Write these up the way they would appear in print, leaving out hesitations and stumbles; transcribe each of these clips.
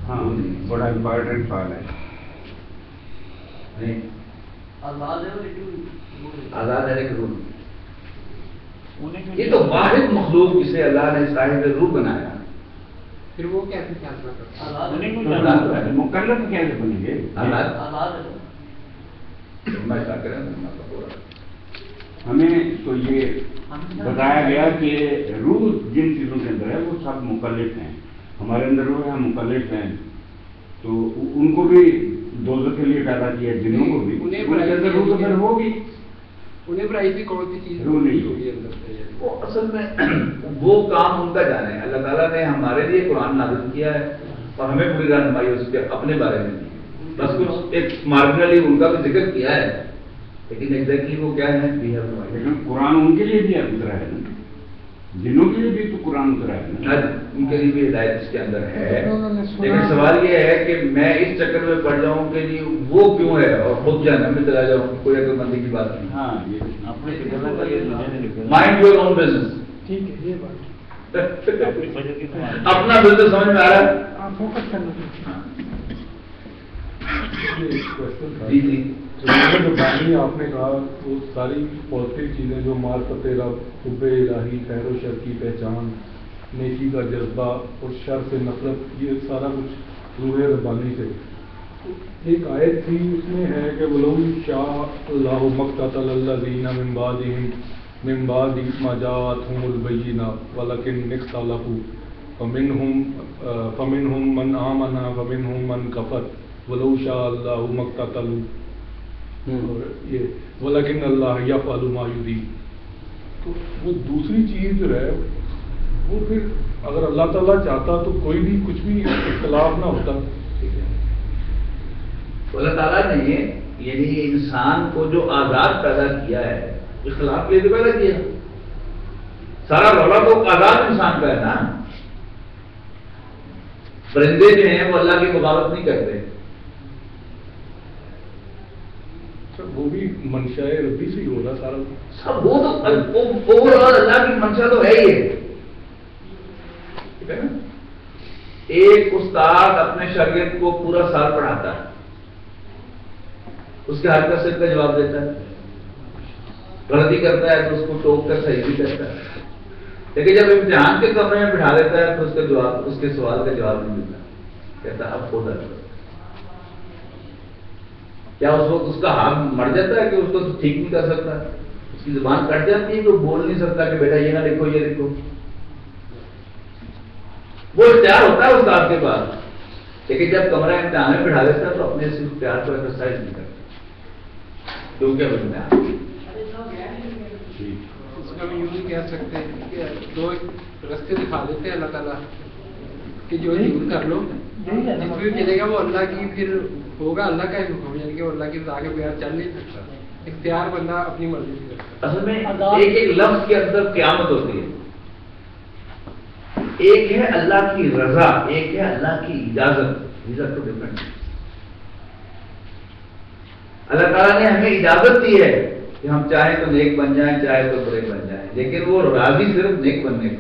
ہاں بڑا امپورٹنٹ سوال ہے. آزاد ہے لیکن روح. یہ تو واحد مخلوق جسے اللہ نے صاحب روح بنایا. پھر وہ کیسے فیصلہ کرتا ہے؟ مکلف کیسے بنیں گے؟ ہمیں تو یہ بتایا گیا کہ روح جن چیزوں کے اندر ہے وہ سب مکلف ہیں. ہمارے اندر روح ہے، مکلف ہیں، تو ان کو بھی دوزخ کے لیے پیدا کیا، جنوں کو بھی ان کے اندر روح تو پھر ہوگی. انہیں برائی بھی کون سی چیز روح نہیں ہوگی اندر سے؟ وہ اصل میں وہ کام ان کا جانے. اللہ تعالیٰ نے ہمارے لیے قرآن نازل کیا ہے اور ہمیں پوری رہنمائی اس کے اپنے بارے میں دی. بس کچھ ایک مارجنلی ان کا بھی ذکر کیا ہے، لیکن ایگزیکٹلی وہ کیا ہے. لیکن قرآن ان کے لیے بھی اترا ہے نا، جنوں کے لیے بھی تو قرآن اترا ہے نا. ان کے لیے بھی ہدایت اس کے اندر ہے، لیکن سوال یہ ہے کہ میں اس چکر میں پڑ جاؤں کہ جی وہ کیوں ہے اور خود جہنم میں چلا جاؤں. کوئی عقل مندی کی بات نہیں. ہاں یہ مائنڈ یور اون بزنس. ٹھیک ہے، یہ بات اپنا بزنس سمجھ میں آ رہا ہے. فوکس کرنا جی جی جو بانی آپ نے کہا وہ ساری پازیٹیو چیزیں جو معرفت رب، حب الہی، خیر و شر کی پہچان، نیکی کا جذبہ اور شر سے نفرت، یہ سارا کچھ روح ربانی سے. ایک آیت تھی اس میں ہے کہ وَلَوْ شَاءَ اللَّهُ مَقْتَتَلَ الَّذِينَ مِن بَعْدِهِمْ مِن بَعْدِ مَا جَاءَتْهُمُ الْبَيِّنَاتُ وَلَكِنَّ اخْتَلَفُوا فَمِنْهُمْ مَنْ آمَنَ وَمِنْهُمْ مَنْ كَفَرَ وَلَوْ شَاءَ اللَّهُ مَا اقْتَتَلُوا اور یہ وَلَكِنَّ اللَّهَ يَفْعَلُ مَا يُرِيدُ. تو وہ دوسری چیز جو ہے وہ پھر اگر اللہ تعالیٰ چاہتا تو کوئی بھی کچھ بھی اختلاف نہ ہوتا. اللہ تعالیٰ نے یعنی انسان کو جو آزاد پیدا کیا ہے، اختلاف کے لیے پیدا کیا. سارا رولا تو آزاد انسان کا ہے نا. پرندے جو ہیں وہ اللہ کی مخالفت نہیں کرتے. وہ بھی منشاء ربی سے ہی ہو رہا سارا سب. وہ تو اوور اللہ کی منشا تو ہے ہی ہے. ایک استاد اپنے شاگرد کو پورا سال پڑھاتا ہے، اس کے ہر کا صرف کا جواب دیتا ہے. غلطی کرتا ہے تو اس کو ٹوک کر صحیح بھی کرتا ہے، لیکن جب امتحان کے کمرے میں بٹھا دیتا ہے تو اس کا جواب، اس کے سوال کا جواب نہیں ملتا. کہتا ہے اب خود کیا اس وقت اس کا ہاتھ مر جاتا ہے کہ اس کو ٹھیک نہیں کر سکتا، اس کی زبان کٹ جاتی ہے تو بول نہیں سکتا کہ بیٹا یہ نہ لکھو یہ لکھو. وہ اختیار ہوتا ہے استاد کے پاس، لیکن جب کمرہ امتحان میں بٹھا دیتا ہے تو اپنے سے اختیار کو ایکسرسائز نہیں کرتا کیونکہ اس کا بھی یوں نہیں کہہ سکتے کہ دو رستے دکھا دیتے ہیں اللہ تعالیٰ کہ جو ضرور کر لو، جس بھی چلے گا وہ اللہ کی پھر ہوگا، اللہ کا ہی حکم، یعنی کہ وہ اللہ کی رضا کے بغیر چل نہیں سکتا. اختیار بندہ اپنی مرضی سے کرتا. اصل میں ایک ایک لفظ کے اندر قیامت ہوتی ہے. ایک ہے اللہ کی رضا، ایک ہے اللہ کی اجازت. اجازت تو ڈفرنٹ. اللہ تعالیٰ نے ہمیں اجازت دی ہے کہ ہم چاہیں تو نیک بن جائیں، چاہے تو برے بن جائیں، لیکن وہ راضی صرف نیک بننے پر.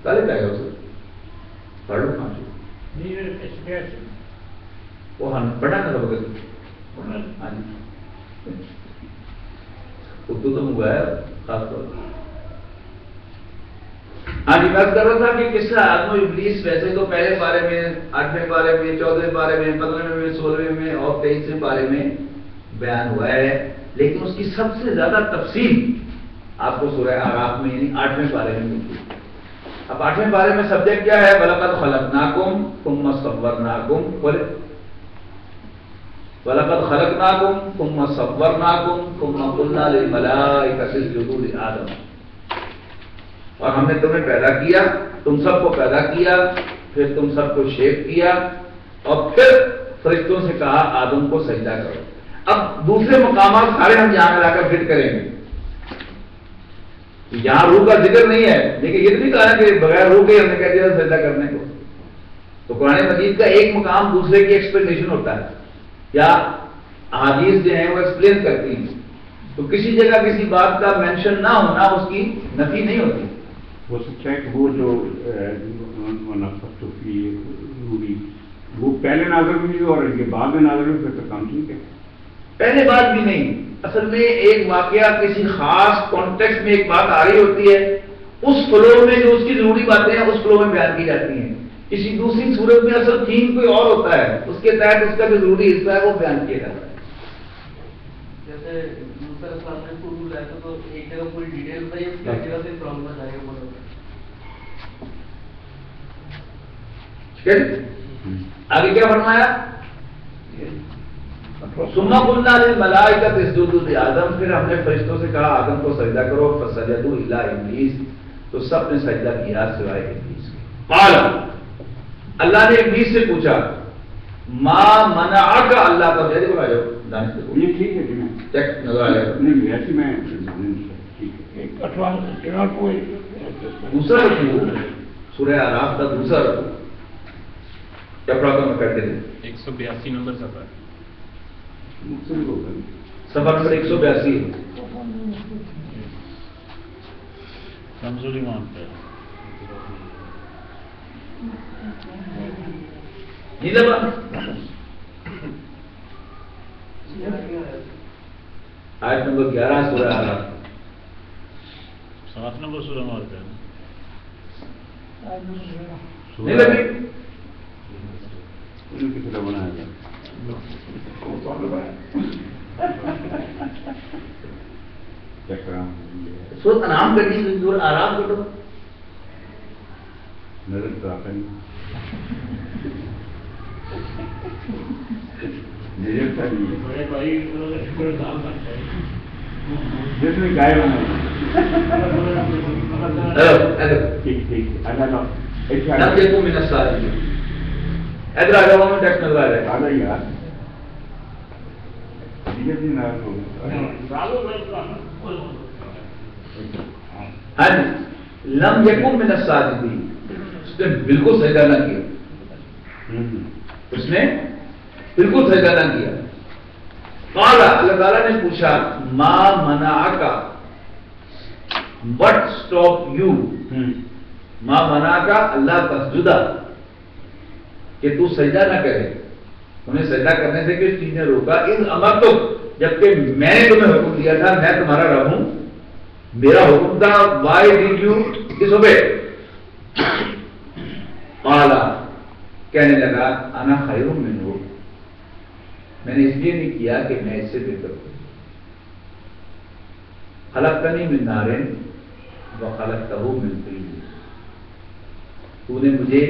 طالب آئے گا اسے پڑھ لو پانچ وہ ہم پڑھا نہ سب اردو تو ہوا ہے خاص طور پر. ہاں جی بات کر رہا تھا کہ کس طرح آدم و ابلیس ویسے تو پہلے پارے میں، 8ویں پارے میں، 14ویں پارے میں، 15ویں میں، 16ویں میں اور 23ویں پارے میں بیان ہوا ہے، لیکن اس کی سب سے زیادہ تفصیل آپ کو سورہ اعراف میں یعنی 8ویں پارے میں ملتی ہے. اب 8ویں پارے میں سبجیکٹ کیا ہے؟ وَلَقَدْ خَلَقْنَاكُمْ ثُمَّ صَوَّرْنَاكُمْ وَلَقَدْ خَلَقْنَاكُمْ ثُمَّ صَوَّرْنَاكُمْ ثُمَّ قُلْنَا لِلْمَلَائِكَةِ اسْجُدُوا لِآدَمَ. اور ہم نے تمہیں پیدا کیا، تم سب کو پیدا کیا، پھر تم سب کو شیپ کیا اور پھر فرشتوں سے کہا آدم کو سجدہ کرو. اب دوسرے مقامات سارے ہم یہاں ملا کر فٹ کریں گے. یہاں روح کا ذکر نہیں ہے، لیکن یہ نہیں کہا کہ بغیر روح کے ہم نے کہہ دیا سجدہ کرنے کو. تو قرآن مجید کا ایک مقام دوسرے کی ایکسپلینیشن ہوتا ہے، یا احادیث جو ہیں وہ ایکسپلین کرتی ہیں. تو کسی جگہ کسی بات کا مینشن نہ ہونا اس کی نفی نہیں ہوتی. ہو سکتا ہے کہ وہ جو وہ پہلے نازل ہوئی اور یہ بعد میں نازل ہوئی، پھر تو کام ٹھیک ہے. پہلے بات بھی نہیں، اصل میں ایک واقعہ کسی خاص کانٹیکسٹ میں ایک بات آ رہی ہوتی ہے، اس فلو میں جو اس کی ضروری باتیں ہیں اس فلو میں بیان کی جاتی ہیں. کسی دوسری صورت میں اصل تھیم کوئی اور ہوتا ہے، اس کے تحت اس کا جو ضروری حصہ ہے وہ بیان کیا جاتا ہے. جیسے دوسرا اسلام میں اردو رہتا تو ایک جگہ پوری ڈیٹیل بتائیے، اس کی جگہ سے پرابلم آ جائے گا. آگے کیا فرمایا؟ ثم قلنا للملائکۃ اسجدوا لآدم، پھر ہم نے فرشتوں سے کہا آدم کو سجدہ کرو، فسجدوا الا ابلیس، تو سب نے سجدہ کیا سوائے ابلیس کے. قال، اللہ نے ابلیس سے پوچھا ما منعک، اللہ کا جیسے بولا جو دانش کو یہ ٹھیک ہے جی، میں ٹیکسٹ نظر آیا نہیں ایسی میں ٹھیک ہے. دوسرا رکوع سورہ اعراف کا دوسرا رکوع کیا پڑھا میں کرتے تھے؟ 182 نمبر صفحہ، مختلف ہوگا. صفحہ نمبر 182 کمزوری مان پہ یہ دبا آیت نمبر 11 سورہ اعراف 7 نمبر سورہ مان پہ نہیں لگی. کی طرح بنایا گیا. سورۃ انعام کرنی ہے، سورۃ اعراف کرو. نظر تو آتا نہیں. نظر تھا جس میں گائے بنائی. ٹھیک ٹھیک نب دیکھو من الصادقین. ادھر آ جاؤ، ٹیکسٹ نظر آ رہا ہے. آ جائیے یار، ہاں جی، لم یکن من الصادقین، اس نے بالکل سجدہ نہ کیا، اس نے بالکل سجدہ نہ کیا. قال، اللہ تعالیٰ نے پوچھا ما منعک، what stop you، ما منعک اللہ تسجد، کہ تو سجدہ نہ کرے، انہیں سجدہ کرنے سے کس چیز نے روکا؟ ان امرتک، جبکہ میں نے تمہیں حکم دیا تھا، میں تمہارا رب ہوں، میرا حکم تھا. why did you disobey؟ قال، کہنے لگا انا خیر منہ، میں نے اس لیے نہیں کیا کہ میں اس سے بہتر ہوں. خلقتنی من نار وخلقتہ من طین، تو نے مجھے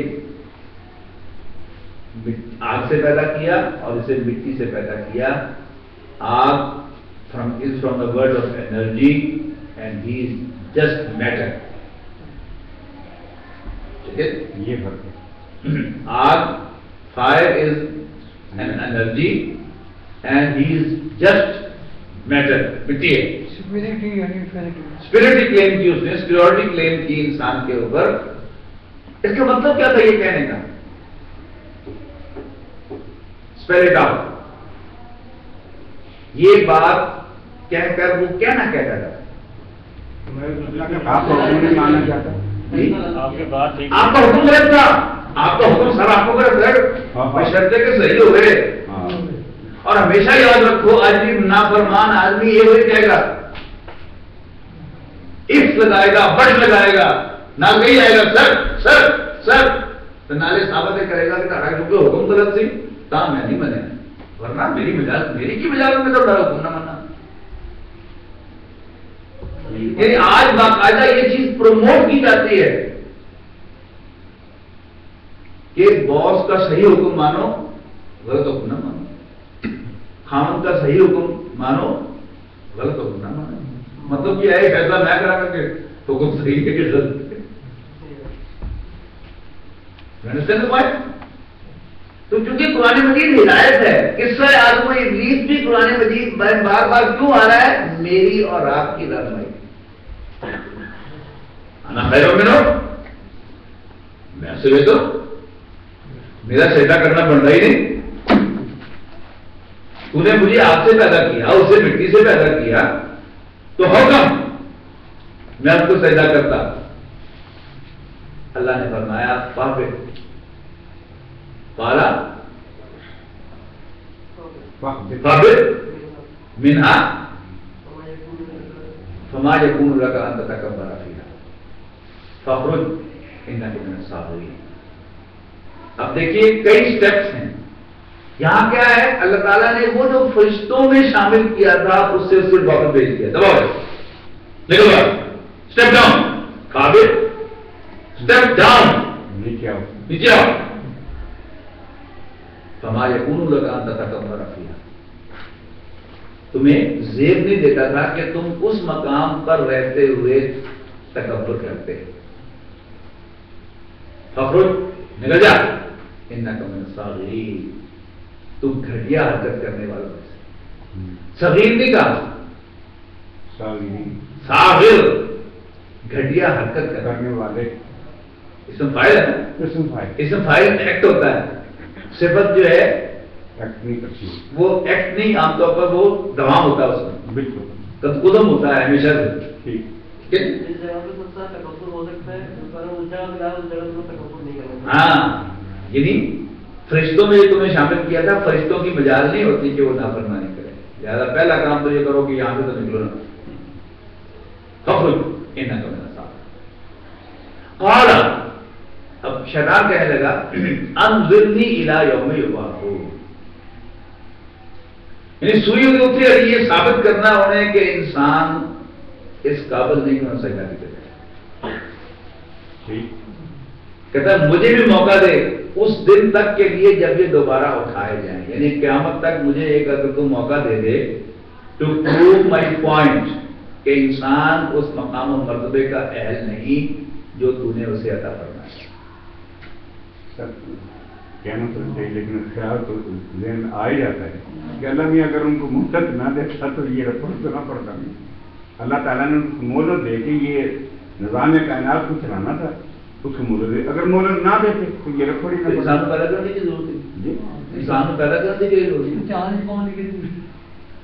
آگ سے پیدا کیا اور اسے مٹی سے پیدا کیا. آگ is from the word of energy and he is just matter. یہ فرق ہے. آگ، fire is an energy and he is just matter، مٹی ہے. اسپرٹی کلیم کی اس نے، سپیریورٹی کلیم کی انسان کے اوپر. اس کا مطلب کیا تھا یہ کہنے کا؟ Spell it out. یہ بات کہہ کر وہ کیا نہ کہتا تھا؟ آپ کو حکم نہیں ماننا چاہتا. آپ کے بات ٹھیک، آپ کا حکم غلط تھا، آپ کا حکم سر آپ کو غلط، بشرطے کے صحیح ہو گئے. اور ہمیشہ یاد رکھو، عجیب نافرمان آدمی یہ وہی کہے گا، اف لگائے گا، بٹ لگائے گا، نہ کہیں آئے گا سر سر سر، تو نالے ثابت کرے گا کہ تاکہ کیونکہ حکم غلط سی تا میں نہیں منے، ورنہ میری مجاز، میری کی مجاز میں تو ڈرا حکم نہ ماننا. یعنی آج باقاعدہ یہ چیز پروموٹ کی جاتی ہے کہ باس کا صحیح حکم مانو، غلط حکم نہ مانو. خامد کا صحیح حکم مانو، غلط حکم نہ مانو. مطلب کیا ہے؟ فیصلہ میں کرا کر کے حکم صحیح ہے کہ غلط ہے. تو چونکہ قرآن مجید ہدایت ہے، قصہ آدم و ابلیس بھی قرآن مجید بار بار کیوں آ رہا ہے؟ میری اور آپ کی رہنمائی. انا خیر منہ، میں سے بہتر، میرا سجدہ کرنا بنتا ہی نہیں. تو نے مجھے آپ سے پیدا کیا، اسے مٹی سے پیدا کیا، تو حکم میں آپ کو سجدہ کرتا. اللہ نے فرمایا فاہبط قالا فاہبط منہا فما یکون لک ان تتکبر فیہا فاخرج انک من الصاغرین. اب دیکھیے کئی سٹیپس ہیں یہاں. کیا ہے اللہ تعالیٰ نے وہ جو فرشتوں میں شامل کیا تھا اس سے واپس بھیج دیا. دباؤ نکل گیا. اسٹیپ ڈاؤن قابل اسٹیپ ڈاؤن نیچے آؤ. فما یکون لک ان تتکبر فیہا. تمہیں زیب نہیں دیتا تھا کہ تم اس مقام پر رہتے ہوئے تکبر کرتے. فخرج نکل جا انک من الصاغرین. تم گھٹیا حرکت کرنے والوں میں سے. صغیر نہیں کہا صاغر گھٹیا حرکت کرنے والے. اسم فاعل ہے. اسم فاعل ایکٹ ہوتا ہے. صفت جو ہے ایکٹ نہیں کرتی. وہ ایکٹ نہیں عام طور پر وہ دوام ہوتا ہے اس میں. بالکل قدم ہوتا ہے ہمیشہ سے. ٹھیک ہے. اس جگہ پہ سب سے تکبر ہو سکتا ہے پر اس جگہ پہ اس جگہ پہ تکبر نہیں کرنا. ہاں یعنی فرشتوں میں تمہیں شامل کیا تھا. فرشتوں کی مجال نہیں ہوتی کہ وہ نافرمانی کرے. لہذا پہلا کام تو یہ کرو کہ یہاں سے تو نکلو نا. فخرج انک من الصاغرین. قال اب شیطان کہنے لگا انظرنی الی یوم یبعثون. یعنی سوئی ہوئی اٹھی اور یہ ثابت کرنا انہیں کہ انسان اس قابل نہیں کہ سجدہ بھی کرے. کہتا ہے مجھے بھی موقع دے اس دن تک کے لیے جب یہ دوبارہ اٹھائے جائیں. یعنی قیامت تک مجھے ایک اگر تو موقع دے دے ٹو پروو مائی پوائنٹ کہ انسان اس مقام و مرتبے کا اہل نہیں جو تو نے اسے عطا فرمایا. کہنا تو صحیح لیکن خیال تو ذہن میں آ ہی جاتا ہے کہ اللہ نے اگر ان کو مہلت نہ دیتا تو یہ رپورٹ تو نہ پڑتا. اللہ تعالیٰ نے ان کو مہلت دے کے یہ نظام کائنات کو چلانا تھا. اس کو مہلت دے. اگر مہلت نہ دیتے تو یہ رپورٹ ہی نہ انسان پیدا کرنے کی ضرورت ہے. انسان پیدا کرنے کی ضرورت ہے. چاند کون لکھے تھے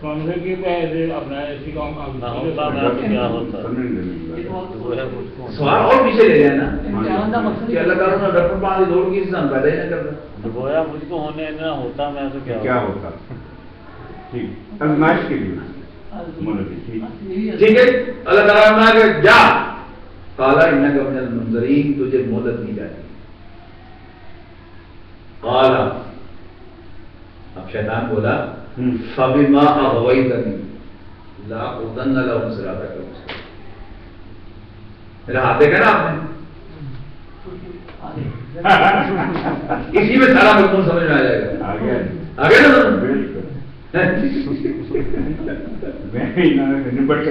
کون سے کی پہ اپنا ایسی کام کیا ہوتا سوال اور پیچھے لے جائے نا چاند کا مقصد کہ اللہ تعالیٰ نے ڈاکٹر پانی دوڑ کی انسان پیدا ہی نہ کرتا. گویا مجھ کو ہونے نہ ہوتا میں تو کیا ہوتا. ٹھیک آزمائش کے لیے مہلت. ٹھیک ہے. اللہ تعالیٰ نے کہ جا قال انک من المنذرین. تجھے مہلت دی جاتی. قال اب شیطان بولا فبما اغویتنی لاقعدن لهم صراطک المستقیم. میرا ہاتھ دیکھا نا آپ نے اسی میں سارا مضمون سمجھ میں آ جائے گا. آگے نا نبٹ کے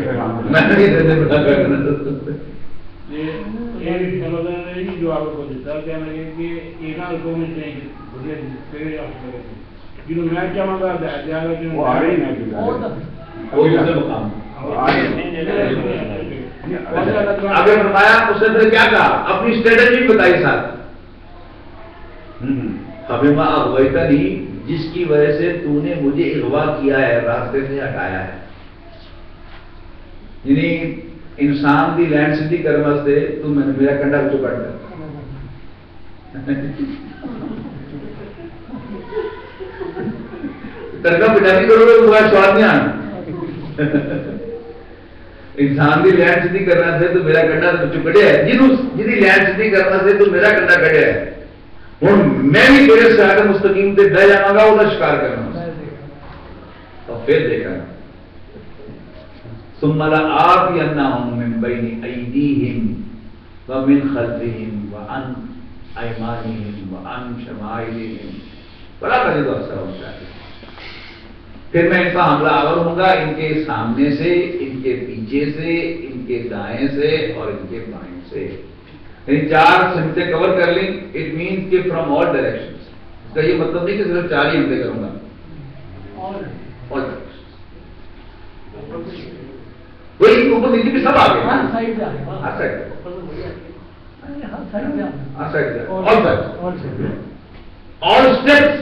جو آپ کو دیتا کیا لگے کہ ایک کو میں چاہیے میں چاہوں گا وہ آ رہی ہے اگر فرمایا اس نے پھر کیا کہا اپنی اسٹریٹجی بتائی ساتھ. فبما اغویتنی جس کی وجہ سے تو نے مجھے اغوا کیا ہے راستے سے ہٹایا ہے. یعنی انسان دی لینڈ سٹی کرنے واسطے تو میں نے میرا کنڈا بچوں کٹ کر ترکا پٹانی کرو گے وہ سواد نہیں آنا. انسان دی لینڈ سٹی کرنا سے تو میرا کنڈا بچوں کٹیا ہے. جنہی لینڈ سٹی کرنا سے تو میرا کنڈا کٹیا ہے. ہوں میں بھی تیرے صراط مستقیم سے بہ جاؤں گا وہ شکار کرنا. اور پھر دیکھا ثم لآتینہم من بین ایدیہم ومن خلفہم وعن ایمانہم وعن شمائلہم. بڑا قدر اثر ہوتا ہے. پھر میں ان کا حملہ آور ہوں گا ان کے سامنے سے, ان کے پیچھے سے, ان کے دائیں سے اور ان کے بائیں سے. یعنی چار سمتیں کور کر لیں. اٹ مینس کہ فرام آل ڈائریکشن. اس کا یہ مطلب نہیں کہ صرف چار ہی حملے کروں گا. آل وہی اوپر نیچے بھی سب آ گئے. ہر سائڈ سے ہر سائڈ ہر سائڈ سے آل اسٹیپس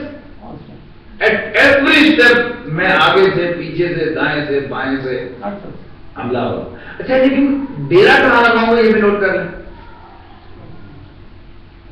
ایٹ ایوری اسٹیپ میں آگے سے پیچھے سے دائیں سے بائیں سے حملہ ہوا. اچھا لیکن ڈیرا کہاں لگاؤں گا یہ بھی نوٹ کر لیں.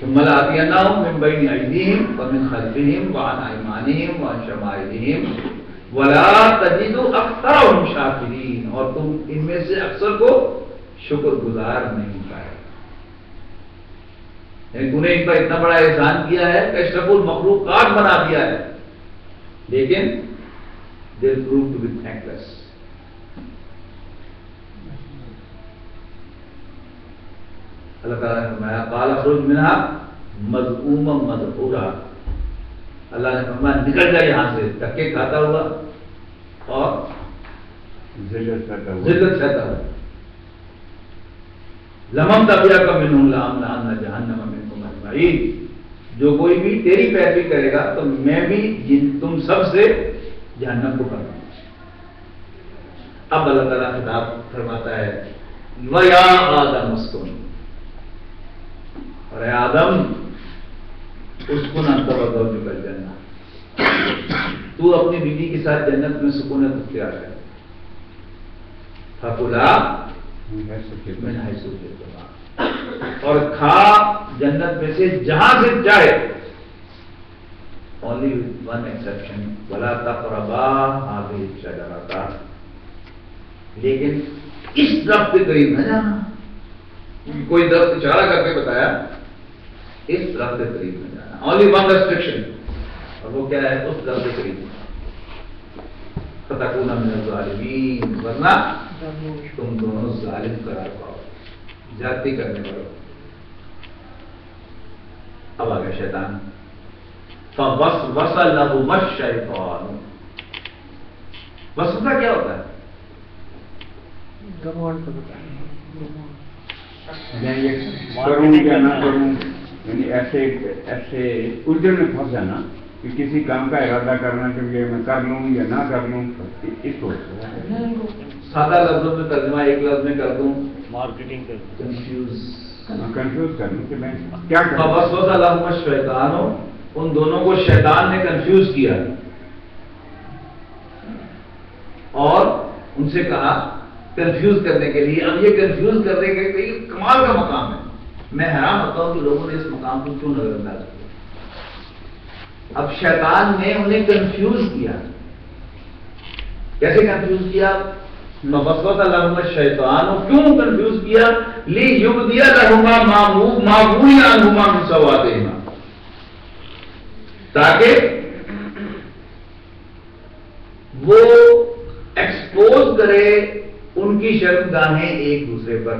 ثم لآتينهم من بين أيديهم ومن خلفهم وعن أيمانهم وعن شمائلهم ولا تجد أكثرهم شاكرين، اور تم ان میں سے اکثر کو شکر گزار نہیں پائے۔ یعنی تو نے ان پر اتنا بڑا احسان کیا ہے کہ اشرف المخلوقات بنا دیا ہے، لیکن they proved to be thankless۔ اللہ تعالیٰ نے فرمایا قال اخرج منها مذءوما مدحورا، اللہ نے فرمایا نکل جا یہاں سے دھکے کھاتا ہوا اور ذلت سہتا ہوا۔ لمن تبعک منهم لأملأن جہنم منکم اجمعین، جو کوئی بھی تیری پیروی کرے گا تو میں بھی تم سب سے جہنم کو کروں گا۔ اب اللہ تعالیٰ خطاب فرماتا ہے وَيَا آدَمُ اسْكُنْ، اور اے آدم اسکن انت وزوجک الجنہ، تو اپنی بیوی کے ساتھ جنت میں سکونت اختیار کر، فَكُلَا مِنْ حَيْثُ شِئْتُمَا، اور کھا جنت میں سے جہاں سے چاہے، only with one exception وَلَا تَقْرَبَا هَٰذِهِ الشَّجَرَةَ، لیکن اس درخت کے قریب نہ جانا۔ کوئی درخت اشارہ کر کے بتایا اس درخت کے قریب نہ جانا، only one restriction، اور وہ کیا ہے؟ اس درخت کے قریب فَتَكُونَ مِنَ الظَّالِمِينَ، ورنہ تم دونوں ظالم قرار پاؤ، زیادتی کرنے والے۔ اب آ گیا شیطان، فَوَسْوَسَ لَهُمَا الشَّيْطَانُ، وسوسہ کیا ہوتا ہے؟ کروں یا نہ کروں، یعنی ایسے الجھن میں پھنس جانا کہ کسی کام کا ارادہ کرنا کہ یہ میں کر لوں یا نہ کر لوں، اس کو سادہ لفظوں میں ترجمہ ایک لفظ میں کر دوں، مارکیٹنگ کرتے کنفیوز کر لوں کہ میں کیا کروں۔ فَوَسْوَسَ لَهُمَا الشَّيْطَانُ، ان دونوں کو شیطان نے کنفیوز کیا اور ان سے کہا کنفیوز کرنے کے لیے۔ اب یہ کنفیوز کرنے کے لیے کمال کا مقام ہے، میں حیران ہوتا ہوں کہ لوگوں نے اس مقام کو کیوں نظر انداز کیا۔ اب شیطان نے انہیں کنفیوز کیا، کیسے کنفیوز کیا؟ فَوَسْوَسَ لَهُمَا الشَّيْطَانُ، کیوں کنفیوز کیا؟ لِيُبْدِيَ لَهُمَا مَا وُرِيَ عَنْهُمَا مِنْ سَوْآتِهِمَا، تاکہ وہ ایکسپوز کرے ان کی شرمگاہیں ایک دوسرے پر۔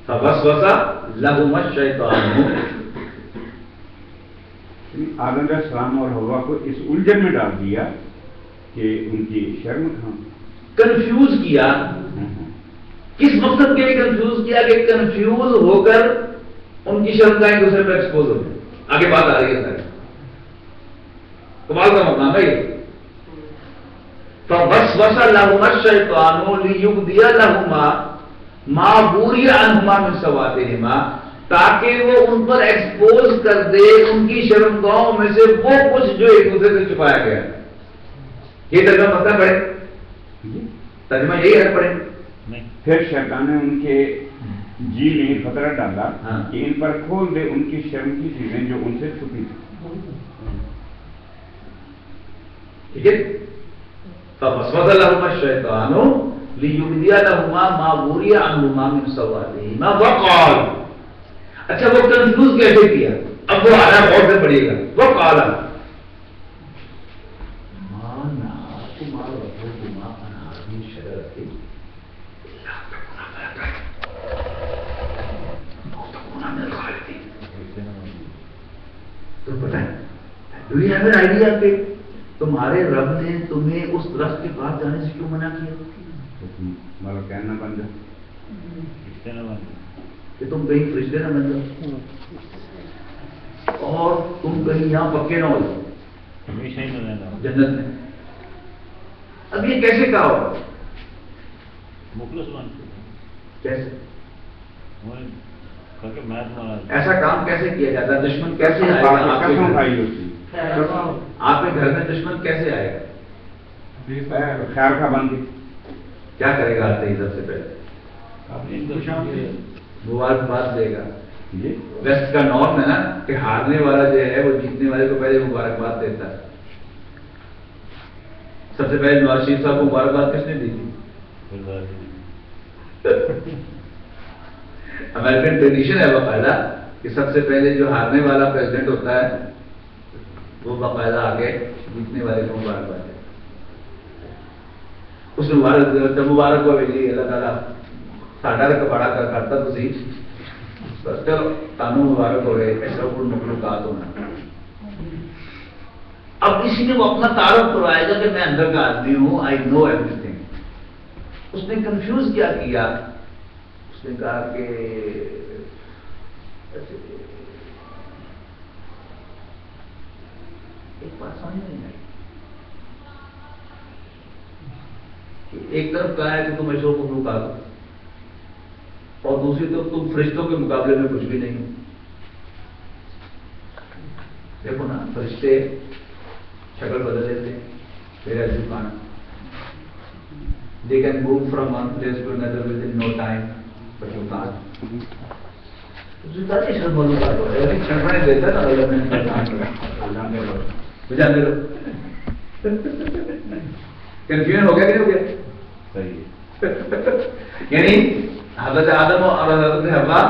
فَوَسْوَسَ لَهُمَا الشَّيْطَانُ، آدم علیہ السلام اور حوا کو اس الجھن میں ڈال دیا کہ ان کی شرم کھاں، کنفیوز کیا۔ کس مقصد کے لیے کنفیوز کیا؟ کہ کنفیوز ہو کر ان کی شرمگاہیں ایک دوسرے پر ایکسپوز ہو گئی۔ آگے بات آ رہی ہے سر، کمال کا مقام ہے یہ۔ فَوَسْوَسَ لَهُمَا الشَّيْطَانُ لِيُبْدِيَ لَهُمَا مَا وُرِيَ عَنْهُمَا مِنْ سَوْآتِهِمَا، تاکہ وہ ان پر ایکسپوز کر دے ان کی شرمگاہوں میں سے وہ کچھ جو ایک دوسرے سے چھپایا گیا ہے۔ یہ ترجمہ پتہ پڑے، ترجمہ یہی ہے پڑے۔ پھر شیطان نے ان کے جی میں خطرہ ڈالا کہ ان پر کھول دے ان کی شرم کی چیزیں جو ان سے چھپی تھی۔ ٹھیک ہے، فَوَسْوَسَ لَهُمَا الشَّيْطَانُ لِيُبْدِيَ لَهُمَا مَا وُرِيَ عَنْهُمَا مِنْ سَوْآتِهِمَا وَقَالَ، اچھا وہ کنفیوز کیسے کیا؟ اب وہ آ رہا ہے، غور سے پڑھیے گا۔ وَقَالَ مَا نَهَاكُمَا رَبُّكُمَا عَنْ هَٰذِهِ الشَّجَرَةِ إِلَّا أَن تَكُونَا مِنَ الْخَالِدِينَ۔ تو پتہ ہے، do you have an idea کہ تمہارے رب نے تمہیں اس درخت کے پاس جانے سے کیوں منع کیا؟ ہمارا کہنا بن جائے کہ تم کہیں فرشتے نہ بن جاؤ اور تم کہیں یہاں پکے نہ ہو جاؤ جنت میں. اب یہ کیسے کہا ہوگا؟ کیسے ایسا کام کیسے کیا جاتا ہے؟ دشمن کیسے آئے گا آپ کے گھر میں؟ دشمن کیسے آئے گا؟ خیر کا بندی کیا کرے گا؟ آتے ہی سب سے پہلے مبارکباد دے گا. ویسٹ کا نارم ہے نا کہ ہارنے والا جو ہے وہ جیتنے والے کو پہلے مبارکباد دیتا ہے. سب سے پہلے نواز شریف صاحب کو مبارکباد کس نے دی تھی؟ امریکن ٹریڈیشن ہے باقاعدہ کہ سب سے پہلے جو ہارنے والا پریزیڈنٹ ہوتا ہے وہ باقاعدہ آگے جیتنے والے کو مبارکباد ہے. اس نے مبارک ہوا بھی اللہ تعالیٰ ساڈا رقباڑا کرتا تھی بس چلو تانوں مبارک ہو گئے. ایسا کوئی مخلوقات ہونا. اب اسی نے وہ اپنا تعارف کروائے گا کہ میں اندر کا آدمی ہوں, آئی نو ایوری تھنگ. اس نے کنفیوز کیا کیا؟ اس نے کہا کہ ایک بات سمجھ نہیں آئی. ایک طرف کہا ہے کہ تم اشوک مخلوقات ہو اور دوسری طرف تم فرشتوں کے مقابلے میں کچھ بھی نہیں. دیکھو نا, فرشتے شکل بدل لیتے میرا دکان. They can move from one place to another within no time, but you can't. جانے دیتا نا جانے لو. کنفیوژن ہو گیا کہ نہیں ہو گیا؟ یعنی حضرت آدم اور حضرت حوا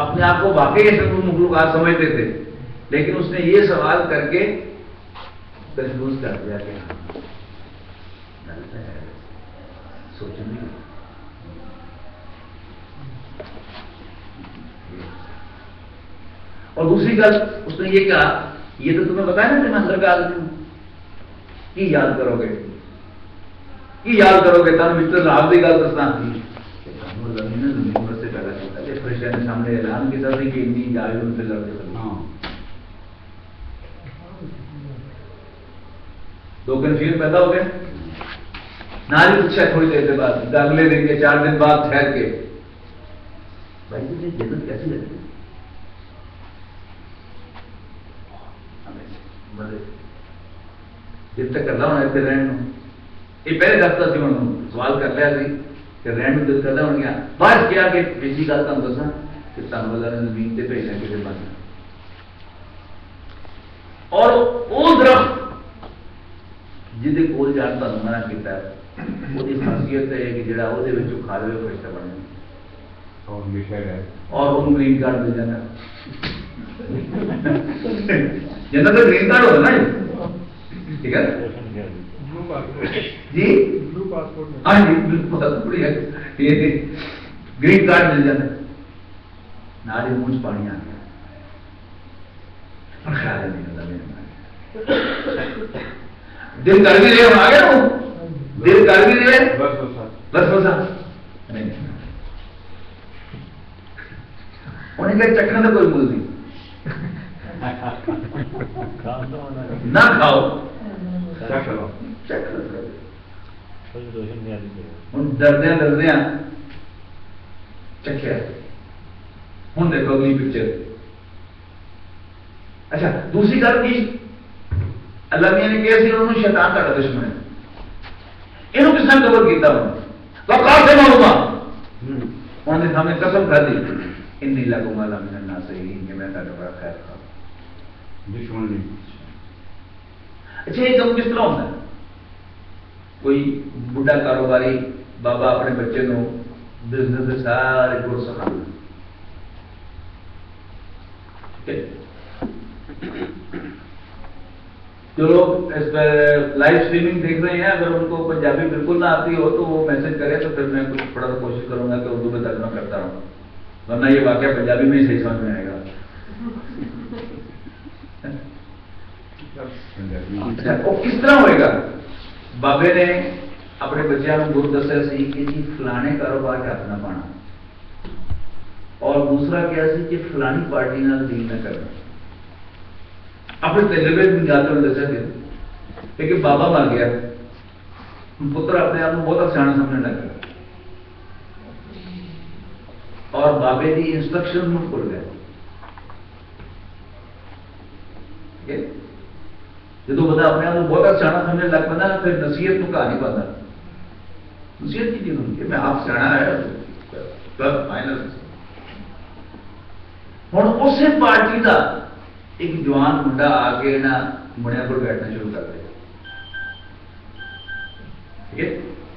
اپنے آپ کو واقعی ایسے مخلوقات سمجھتے تھے, لیکن اس نے یہ سوال کر کے کنفیوز کر دیا کہ سوچنے. اور دوسری گل اس نے یہ کہا, یہ تو تمہیں بتایا نا کہ میں اندر کا آدمی ہوں, کی یاد کرو گے, کی یاد کرو گے تم مستر صاحب کی گل دسنا زمین سے پیدا کیا فرشتے نے سامنے اعلان کیا تھا کہ انی جائز فی الارض خلیفہ. دو کنفیوژن پیدا ہو گئے. ناری پوچھا تھوڑی دیر کے بعد, اگلے دن کے 4 دن بعد ٹھہر کے, بھائی تجھے جنت کیسی لگتی؟ جب تک کرنا ہونا اتنے رہن یہ پہلے دستا سی ہوں سوال کر لیا سی کہ رہن میں دل کرنا ہو گیا. بعد کیا کہ پچھلی گل تم دسا کہ تم اللہ نے زمین سے بھیجنا کسی پاس. اور وہ درخت جہد کول جان تمہیں منع کیا وہ خاصیت ہے کہ جڑا وہ کھا لے فرشتہ بن جائے اور وہ گرین کارڈ مل جانا. جنت تو گرین کارڈ ہوتا نا, ٹھیک ہے جی, ہاں جی بالکل گرین کارڈ مل جاتا. ناری منہ پانی آ گیا, خیال نہیں ہوتا میرے دل کر بھی رہے ہم آ گیا نا, دل کر بھی رہے بس بسا انہیں کہ چکھنے کا کوئی مل نہیں, نہ کھاؤ دردیا دردیا چکھیا. ہوں دیکھو اگلی پکچر. اچھا دوسری گل کی اللہ میاں نے کہا سی انہوں نے شیطان کا دشمن ہے. یہ کس نے کور کیا وقال سے معلوم انہوں نے سامنے قسم کھا دی انی لکم من الناصحین کہ میں تھوڑا بڑا خیر خواہ دشمن نہیں. اچھا یہ کم کس طرح ہوتا ہے؟ کوئی بڑھا کاروباری بابا اپنے بچے کو بزنس کے سارے گڑ سکھانا, جو لوگ اس پہ لائیو اسٹریمنگ دیکھ رہے ہیں اگر ان کو پنجابی بالکل نہ آتی ہو تو وہ میسج کرے تو پھر میں کچھ تھوڑا کوشش کروں گا کہ اردو میں ترجمہ کرتا رہوں, ورنہ یہ واقعہ پنجابی میں ہی صحیح سمجھ میں آئے گا. اچھا وہ کس طرح ہوئے گا؟ بابے نے اپنے بچوں کو گر دسیا سی کہ جی فلانے کاروبار ہاتھ نہ پانا، اور دوسرا کیا سی کہ فلانی پارٹی نال ڈیل نہ کرنا. اپنے تجربے میں جاتے ہوئے دسیا کہ لیکن بابا مر گیا، پتر اپنے آپ کو بہت سیاح سمجھنے لگ گیا اور بابے کی انسٹرکشن بھول گئے. جب بندہ اپنے آپ کو بہت سیاح سمجھنے لگ پہ پھر نصیحت کو کہا نہیں پاتا. نصیحت کی چیز ہوتی ہے میں آپ سیاح ہے پلس مائنس. ہوں اسی پارٹی کا ایک جوان منڈا آ کے نہ منیا کو بیٹھنا شروع کر دے. ٹھیک ہے،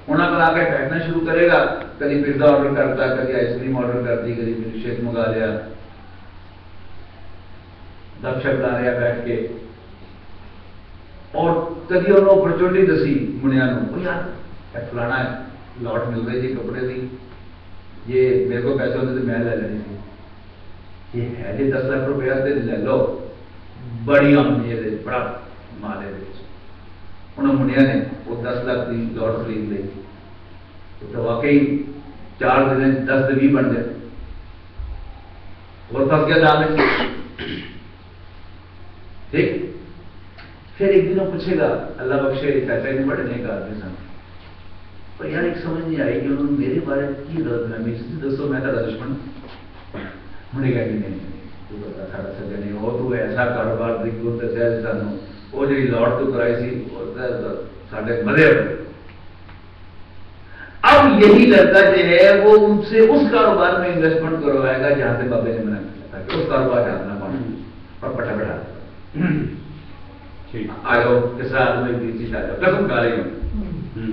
انہوں کو آ کے بیٹھنا شروع کرے گا، کبھی پیزا آرڈر کرتا، کبھی آئس کریم آرڈر کرتی، کبھی ملک شیک منگا لیا، گپ شپ لا رہا بیٹھ کے. اور کبھی انہوں نے اپرچونٹی دسی منیا کو، یار فلانا لاٹ مل رہی تھی کپڑے کی، یہ میرے کو پیسے ہوتے تو میں لے لینی تھی، یہ ہے جی 10 لاکھ روپیہ لے لو، بڑی آمدنی ہے، بڑا مال ہے. انہوں منیا نے وہ 10 لاکھ کی لاٹ خرید لی تو واقعی 4 دن 10 سے 20 بن گئے. اور پھنس گیا جال میں. ٹھیک، پھر ایک دن وہ پوچھے گا، اللہ بخشے پیسے نہیں بڑے نیک آدمی سن، پر یار ایک سمجھ نہیں آئی کہ انہوں نے میرے بارے کی غلط فہمی سی، دسو میں تیرا دشمن. انہیں کہا کہ نہیں تو بتا ساڑا سجا نہیں ہو، تو ایسا کاروبار دیکھو دسیا سانو وہ جی لاٹ تو کرائی سی ساڈے مدے. اب یہی لڑکا جو ہے وہ ان سے اس کاروبار میں انویسٹمنٹ کروائے گا جہاں سے بابے نے منع کیا تھا کہ اس کاروبار ہاتھ نہ پانا، اور پٹا بڑھا آئو کس آدمی کی چیز آ جاؤ قسم کھا رہی ہوں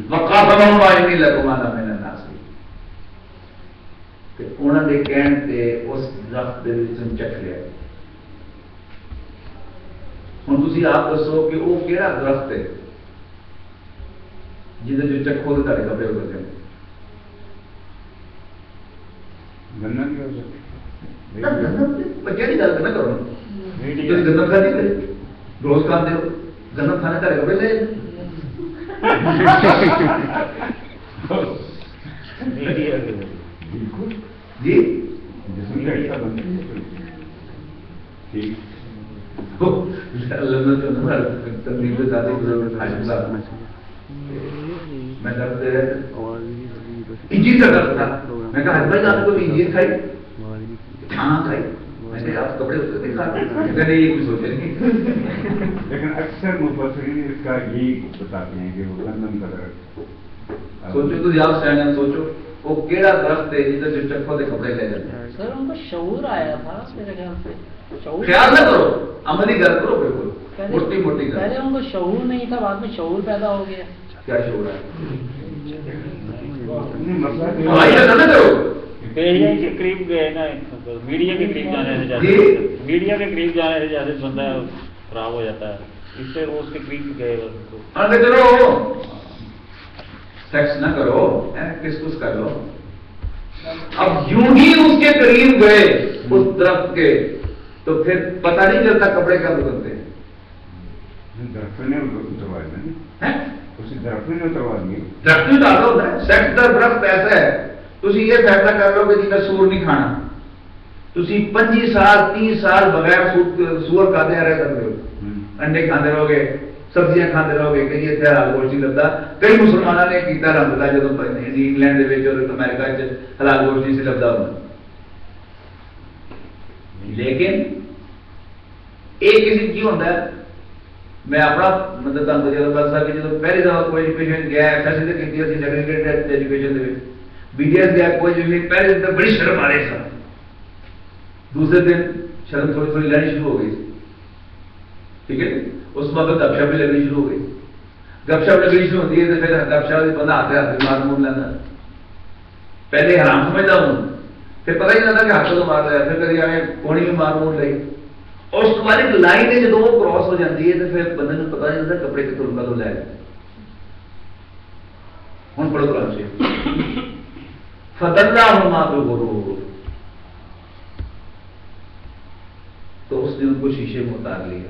وقاسمہم انی لکما لمن الناصحین. انہوں نے کہن تے اس درخت دے وچوں چکھ لیا. ہوں تھی آپ دسو کہ وہ کہڑا درخت ہے جہاں جو چکھو تو تارے کپڑے اتر جائیں. کہڑی گل نہ کرو، گندم کھانے کرے روز کھانے ہو، گندم کھانے تارے کپڑے لے جی میں درد انجیر کا درد تھا. میں کہا بھائی آپ کو انجیر کھائی؟ ہاں کھائی. میں نے آپ کپڑے اس کے کھاتے ہیں یہ کچھ سوچے نہیں. لیکن اکثر مفسرین اس کا یہی بتاتے ہیں کہ وہ گندم کا درخت. سوچو تو آپ سیاح سوچو وہ کیڑا درخت ہے جدھر جو چکھوں کے کپڑے لے جاتے ہیں. سر ان کو شعور آیا تھا میرے خیال سے. خیال نہ کرو، عملی گل کرو. بالکل موٹی موٹی گل. پہلے ان کو شعور نہیں تھا، بعد میں شعور پیدا ہو گیا. کیا شعور ہے؟ مسئلہ نہ کرو. میڈیا کے قریب گئے نا، میڈیا کے قریب جانے سے زیادہ میڈیا کے قریب جانے سے زیادہ بندہ خراب ہو جاتا ہے. اس سے وہ اس کے قریب گئے چلو سیکس نہ کرو، کس کس کر لو. اب یوں ہی اس کے قریب گئے اس درخت کے تو پھر پتہ نہیں چلتا کپڑے کب اترتے ہیں. درخت نے اتروا دیا، درخت نے اتروا دیے. درخت نہیں ڈالو ہوتا ہے. سیکس کا درخت ایسا ہے تھی یہ فیصلہ کر لو کہ جی میں سور نہیں کھانا، تھی 25 سال 30 سال بغیر سور کھاتے رہ سکتے ہو. انڈے کھاتے رہو گے، سبزیاں کھاتے رہو گے، کہیں اتنے حلال گوشت نہیں لگتا. کئی مسلمانوں نے کیتا الحمدللہ جب انگلینڈ اور امریکہ حلال گوشت نہیں لگتا ہونا. لیکن ایک کسی کی ہوتا ہے. میں اپنا مطلب تجربہ دسا کہ جب پہلی دفعہ کوئی ایجوکیشن گیا فیصلے کی ایجوکیشن بی ڈی ایس گیا کوئی ایجوکیشن پہلے دن تک بڑی شرم آ رہی سر. دوسرے دن شرم تھوڑی تھوڑی لینی شروع ہو گئی. ٹھیک ہے، اس وقت گپ شپ بھی لگنی شروع ہو گئی. گپ شپ لگنی شروع ہوتی ہے تو پھر گپ شپ بندہ آتے آتے مار مور لینا. پہلے حرام سمجھتا ہوں، پھر پتہ ہی نہیں لگتا کہ ہاتھ تو مار رہا ہے، پھر کبھی آئے پونی بھی مار مور لئی. اور اس تمہاری ایک لائن ہے جب وہ کراس ہو جاتی ہے تو پھر بندے کو پتہ نہیں چلتا کپڑے کتوں کا تو لے گئے. ہوں پڑھو قرآن سے فَدَلَّاهُمَا بِغُرُورٍ، تو اس نے ان کو شیشے میں اتار لیا.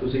ਤੁਸੀਂ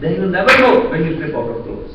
then you never know when you step out of clothes.